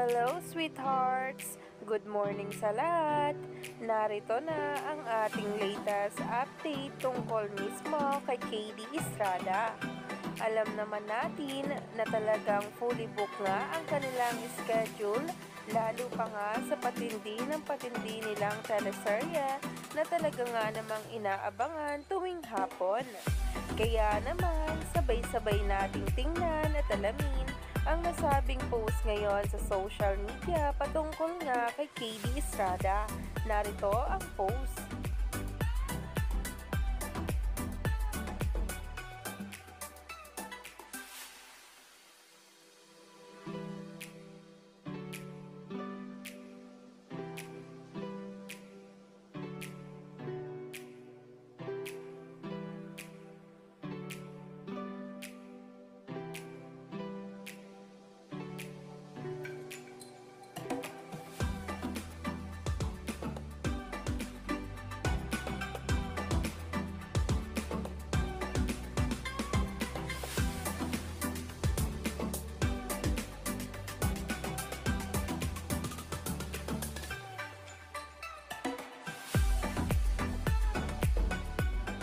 Hello, sweethearts! Good morning sa lahat! Narito na ang ating latest update tungkol mismo kay KD Estrada. Alam naman natin na talagang fully booked nga ang kanilang schedule, lalo pa nga sa patindi ng patindi nilang teleserye na talaga nga namang inaabangan tuwing hapon. Kaya naman, sabay-sabay nating tingnan at alamin ang nasabing post ngayon sa social media patungkol nga kay KD Estrada. Narito ang post.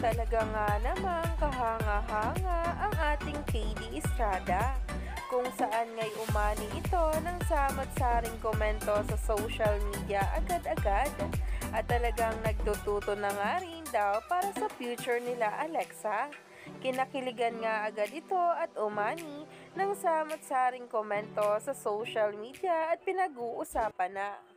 Talaga nga namang kahanga-hanga ang ating KD Estrada, kung saan nga'y umani ito ng samot-saring komento sa social media agad-agad at talagang nagtututo na nga rin daw para sa future nila Alexa. Kinakiligan nga agad ito at umani ng samot-saring komento sa social media at pinag-uusapan na.